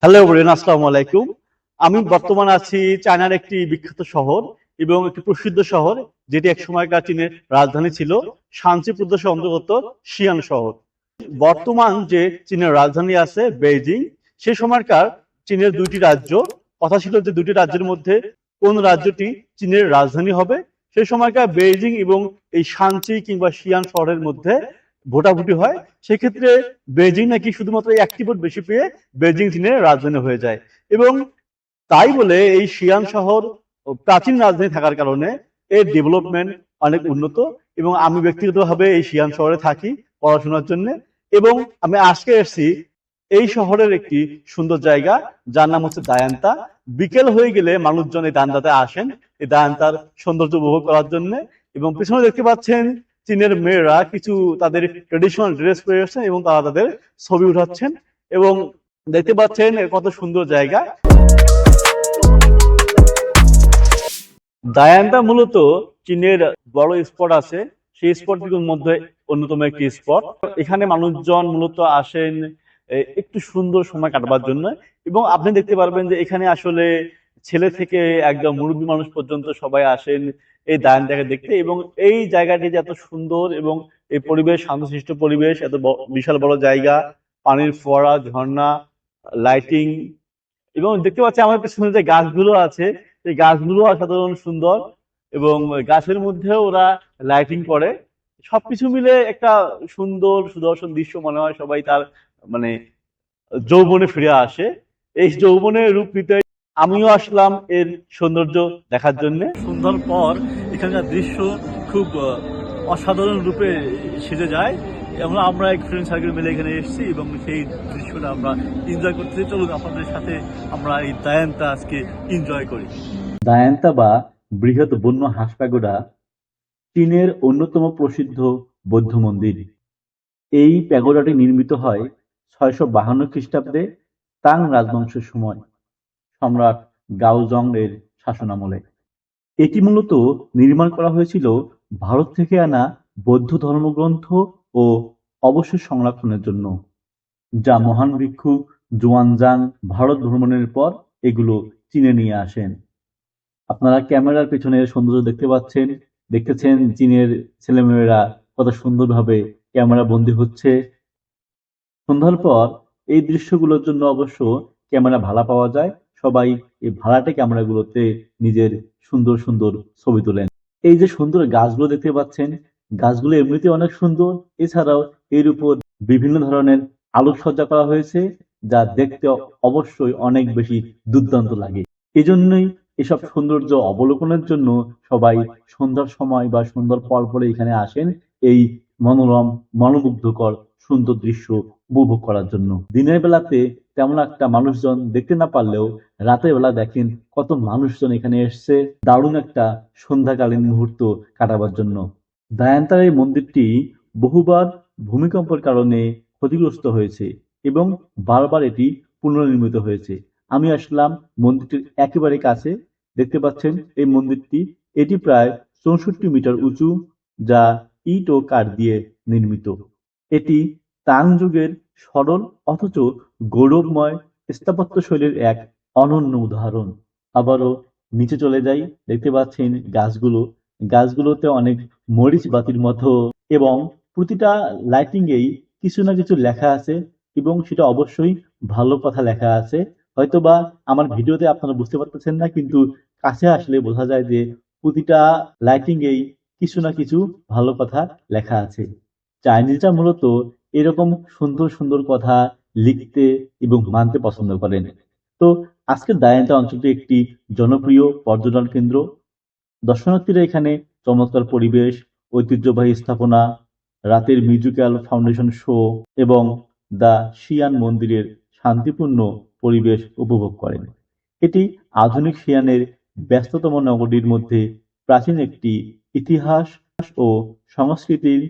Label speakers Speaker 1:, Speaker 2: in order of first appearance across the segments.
Speaker 1: Hello everyone, আসসালামু আলাইকুম। আমি বর্তমানে আছি চায়নার একটি বিখ্যাত শহর এবং একটি প্রসিদ্ধ শহর, যেটি এক সময়কার চীনের রাজধানী ছিল, শানচি প্রদেশের অন্তর্গত শিয়ান শহর। বর্তমান যে চীনের রাজধানী আছে বেইজিং, সে সময়কার চীনের দুইটি রাজ্য, কথা ছিল যে দুটি রাজ্যের মধ্যে কোন রাজ্যটি চীনের রাজধানী হবে। সেই সময়কার বেইজিং এবং এই শানচি কিংবা শিয়ান শহরের মধ্যে ভোটাভুটি হয়। সেক্ষেত্রে বেইজিং নাকি শুধুমাত্র একটি ভোট বেশি পেয়ে বেইজিং চীনের রাজধানী হয়ে যায়। এবং তাই বলে এই শিয়ান শহর প্রাচীন রাজধানী থাকার কারণে এর ডেভেলপমেন্ট অনেক উন্নত। এবং আমি ব্যক্তিগতভাবে এই শিয়ান শহরে থাকি পড়াশোনার জন্য। এবং আমি আজকে এসেছি এই শহরের একটি সুন্দর জায়গা, যার নাম হচ্ছে দায়ান্তা। বিকেল হয়ে গেলে মানুষজন এই দায়ান্তাতে আসেন এই দায়ান্তার সৌন্দর্য উপভোগ করার জন্য। এবং পিছনে দেখতে পাচ্ছেন চীনের মেয়েরা কিছু তাদের ট্রেডিশনাল ড্রেস পরে আসছেন এবং তারা তাদের ছবি উঠাচ্ছেন। এবং দেখতে পাচ্ছেন কত সুন্দর জায়গা। দায়ান্তা মূলত চীনের বড় স্পট আছে, সেই স্পটগুলোর মধ্যে অন্যতম একটি স্পট। এখানে মানুষজন মূলত আসেন একটু সুন্দর সময় কাটাবার জন্য। এবং আপনি দেখতে পারবেন যে এখানে আসলে ছেলে থেকে একদম মুরব্বী মানুষ পর্যন্ত সবাই আসেন এই দায়ান্তাকে দেখতে। এবং এই জায়গাটি যে এত সুন্দর এবং এই পরিবেশ, শান্তশিষ্ট পরিবেশ, এত বিশাল বড় জায়গা, পানির ফোয়ারা, ঝর্ণা, লাইটিং, এবং দেখতে পাচ্ছি আমার পেছনে যে গাছগুলো আছে সেই গাছগুলো অসাধারণ সুন্দর। এবং গাছের মধ্যে ওরা লাইটিং করে। সবকিছু মিলে একটা সুন্দর সুদর্শন দৃশ্য মনে হয়। সবাই তার মানে যৌবনে ফিরে আসে। এই যৌবনের রূপ নিতে আমিও আসলাম এর সৌন্দর্য দেখার জন্য। সন্ধ্যার পর এখানকার দৃশ্য খুব অসাধারণ রূপে সেজে যায়। আমরা এক ফ্রেন্ড সার্কেল মিলে এখানে এসেছি এবং সেই দৃশ্যটা আমরা এনজয় করতে। চলুন আপনাদের সাথে আমরা এই দায়ান্তা আজকে এনজয় করি। দায়ান্তা বা বৃহৎ বন্য হাঁস প্যাগোডা চীনের অন্যতম প্রসিদ্ধ বৌদ্ধ মন্দির। এই প্যাগোডাটি নির্মিত হয় 652 খ্রিস্টাব্দে তাং রাজবংশের সময় সম্রাট গাওজং এর শাসনামলে। এটি মূলত নির্মাণ করা হয়েছিল ভারত থেকে আনা বৌদ্ধ ধর্মগ্রন্থ ও অবশেষ সংরক্ষণের জন্য, যা মহান ভিক্ষু জুয়ানজাং ভারত ভ্রমণের পর এগুলো চীনে নিয়ে আসেন। আপনারা ক্যামেরার পেছনের সৌন্দর্য দেখতেছেন চীনের ছেলেমেয়েরা কত সুন্দরভাবে ক্যামেরা বন্দী হচ্ছে। সন্ধ্যার পর এই দৃশ্যগুলোর জন্য অবশ্য ক্যামেরা ভাড়া পাওয়া যায়। সবাই এই ভাড়াটে ক্যামেরাগুলোতে নিজের সুন্দর সুন্দর ছবি তোলেন। এই যে সুন্দর গাছগুলো দেখতে পাচ্ছেন, গাছগুলো এমনিতে অনেক সুন্দর। এছাড়াও এর উপর বিভিন্ন ধরনের আলোকসজ্জা করা হয়েছে, যা দেখতে অবশ্যই অনেক বেশি দুর্দান্ত লাগে। এজন্যই এসব সৌন্দর্য অবলোকনের জন্য সবাই সন্ধ্যার সময় বা সন্ধ্যার পর পরে এখানে আসেন এই মনোরম, মনোমুগ্ধকর সুন্দর দৃশ্য উপভোগ করার জন্য। দিনের বেলাতে তেমন একটা মানুষজন দেখতে না পারলেও রাতের বেলা দেখেন কত মানুষজন এখানে এসছে দারুণ একটা সন্ধ্যাকালীন মুহূর্ত কাটাবার জন্য। দায়ান্তার এই মন্দিরটি বহুবার ভূমিকম্পের কারণে ক্ষতিগ্রস্ত হয়েছে এবং বারবার এটি পুনর্নির্মিত হয়েছে। আমি আসলাম মন্দিরটির একেবারে কাছে। দেখতে পাচ্ছেন এই মন্দিরটি, এটি প্রায় 64 মিটার উঁচু, যা ইট ও কাঠ দিয়ে নির্মিত। এটি তাং যুগের সরল অথচ গৌরবময় স্থাপত্য শৈলীর এক অনন্য উদাহরণ। আবারও নিচে চলে যাই। দেখতে পাচ্ছেন গাছগুলোতে অনেক মরিচ বাতির মতো, এবং প্রতিটা লাইটিংয়েই কিছু না কিছু লেখা আছে এবং সেটা অবশ্যই ভালো কথা লেখা আছে। হয়তোবা আমার ভিডিওতে আপনারা বুঝতে পারতেছেন না, কিন্তু কাছে আসলে বোঝা যায় যে প্রতিটা লাইটিংয়েই কিছু না কিছু ভালো কথা লেখা আছে। চাইনিজরা মূলত এরকম সুন্দর সুন্দর কথা লিখতে এবং মানতে পছন্দ করেন। তো আজকের দায়ান্তা অঞ্চলটি একটি জনপ্রিয় পর্যটন কেন্দ্র। দর্শনার্থীরা এখানে চমৎকার পরিবেশ, ঐতিহ্যবাহী স্থাপনা, রাতের মিউজিক্যাল ফাউন্ডেশন শো এবং দ্য শিয়ান মন্দিরের শান্তিপূর্ণ পরিবেশ উপভোগ করেন। এটি আধুনিক শিয়ানের ব্যস্ততম নগরীর মধ্যে প্রাচীন একটি ইতিহাস ও সংস্কৃতির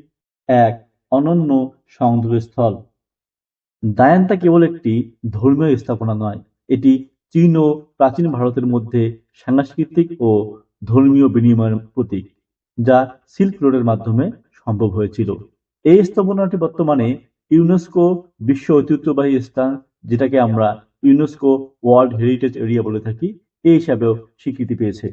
Speaker 1: এক অনন্য সংযোগস্থল। দায়ান্তা কেবল একটি ধর্মীয় স্থাপনা নয়, এটি চীন ও প্রাচীন ভারতের মধ্যে সাংস্কৃতিক ও ধর্মীয় বিনিময়ের প্রতীক, যা সিল্ক রোডের মাধ্যমে সম্ভব হয়েছিল। এই স্থাপনাটি বর্তমানে ইউনেস্কো বিশ্ব ঐতিহ্যবাহী স্থান, যেটাকে আমরা ইউনেস্কো ওয়ার্ল্ড হেরিটেজ এরিয়া বলে থাকি এই হিসাবেও স্বীকৃতি পেয়েছে।